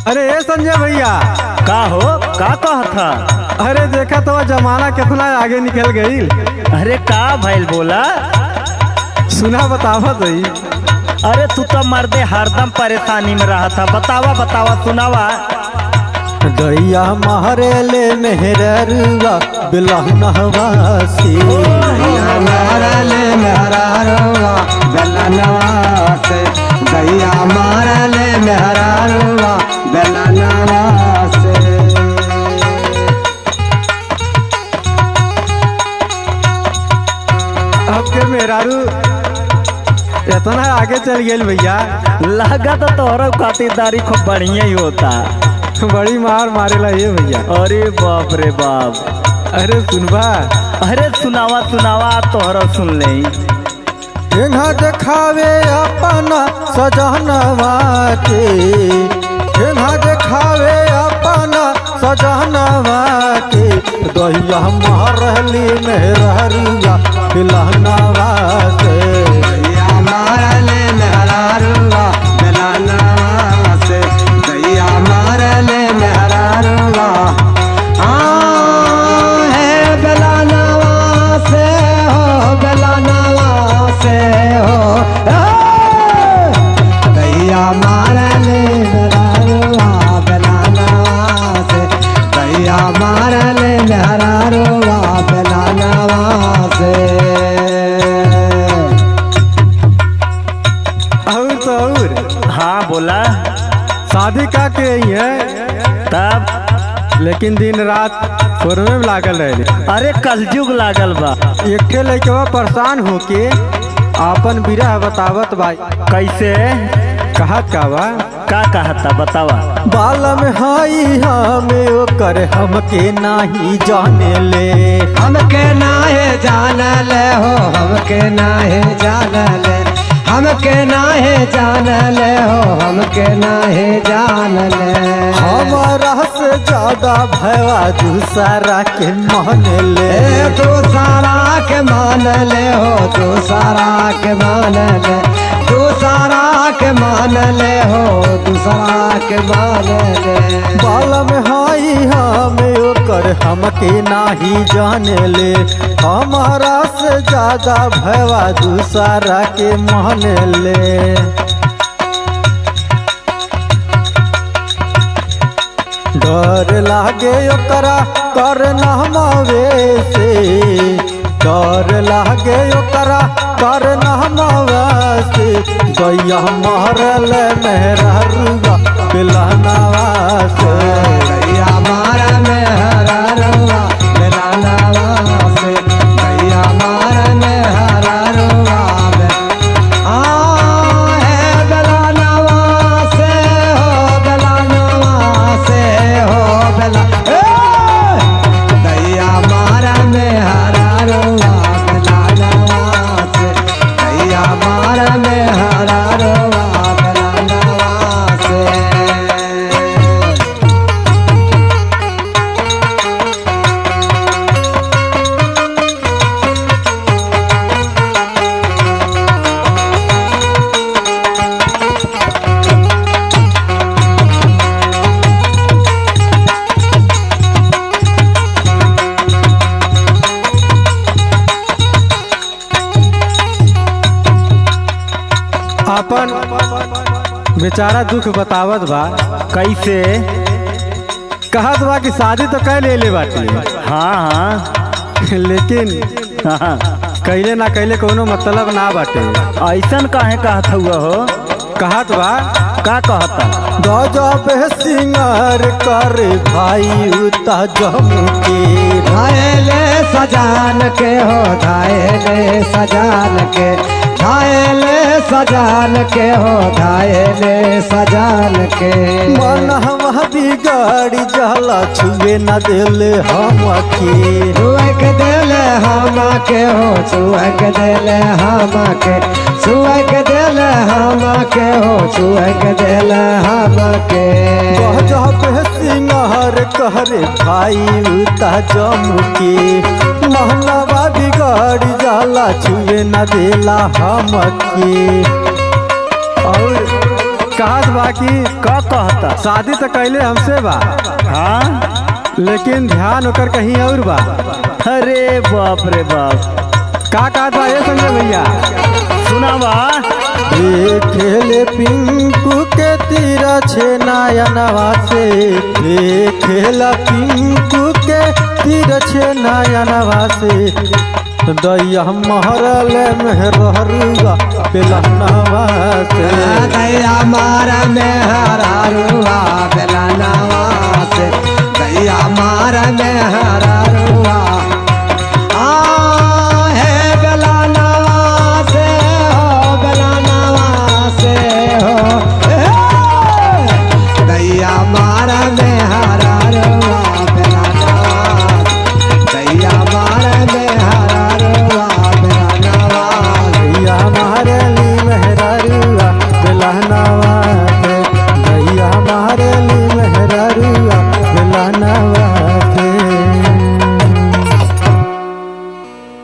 अरे ए संजय भैया, का हो का कहा था? अरे देखा तो जमाना कितना आगे निकल गई। अरे का भइल बोला? सुना बतावा तो ही। अरे तू तो मर्दे हरदम परेशानी में रहा था। बतावा बतावा सुनावा। गैया महरे ले मेहररुआ बिलहनवा से, गैया महरे ले मेहररुआ बिलहनवा से, गैया महरे ले मेहररुआ बिलहनवा से। अब के मेहरारू इतना आगे चल गए भैया। लगा तो तोहरा खातिरदारी खूब बढ़िया ही होता। बड़ी मार मारेला ये भैया। अरे बाप रे बाप। अरे सुनबा। अरे सुनावा सुनावा तोहरा सुन ले। यहाँ देखावे अपना सजनवा के, यहाँ देखावे अपना सजनवा के, दहिया महरली मेहररुआ बिलहनवा से, गैया महरे मेहररुआ बिलहनवा से, गैया महरे मेहररुआ है बिलहनवा से हो, बिलहनवा से हो। गैया महरे मेहररुआ बिलहनवा से, गैया महरे मेहररुआ बिलहनवा से। और हाँ बोला। शादी का के ही है तब लेकिन दिन रात फोरवे में लागल रहे। अरे कलयुग लागल बा। एक लड़कवा परेशान होके आपन बिरह बतावत बा। कैसे? कहत का बा? का कहता बतावा। बाल में हाई हमें ओकर हमके नाही जाने ले, हमके नाहे जान ले हो, हमके नाहे जान ले, हमके नाहे जान ले हो, हमके नाहे जान ले। हमारा से ज्यादा भैया दूसरा के मान ले, दूसरा के मान ले हो, दूसरा के मान ले, दूसरा के मान ले हो, दूसरा के मान ले। बाल में हाई हमें ओकर हमके नाही जाने ले, हमारा से ज्यादा भैया दूसरा के मान ले। डर लागे ओकरा करना मावे से, डर लागे ओकरा करना मावे से, गैया महरल मेहररुआ बिलहनवा से, गैया महरे मेहररुआ बिलहनवा से, गैया महरे मेहररुआ है बिलहनवा से हो, बिलहनवा से हो, गैया महरे मेहररुआ बिलहनवा से, गैया महरे मेहररुआ बिलहनवा से। अपन बेचारा दुख बतावत बा। कैसे? कहत बा कि शादी तो कर ले बाटी, हाँ हाँ लेकिन हाँ। कैले ना कैले कोनो मतलब ना बाटे। ऐसन काहे कहत हुआ हो? कहत बा का कहता? गजब सिंगार कर भाई उता जमुके। धायले सजान के हो धायले सजान के, धायले सजान के हो धायले सजान के। मन हम बिगाड़ी जाला छुए न दिले हमके। छुअक दिले हमके हो छुअक दिले हमके, छुअक दिले हमके हो छुअक दिले हमके। गजब सिंगार करे भाई उता जमुके। महनवा बिगाड़ी जाला छुए न देला हमके। और कहत बाकी का कहता? शादी तो कैले हमसे बा, हाँ लेकिन ध्यान होकर कहीं और बा। अरे बाप रे बाप, का कहत बा ये संजय भैया? सुनावा। खेले पिंकू के तीरा छे नयनवा से। खेला पिंकू के तीरा छे नयनवा से। दैया महरल मेहरुआ पेलनवा से। दैया मार मेहरुआ पेलनवा से, दैया मार मेहरुआ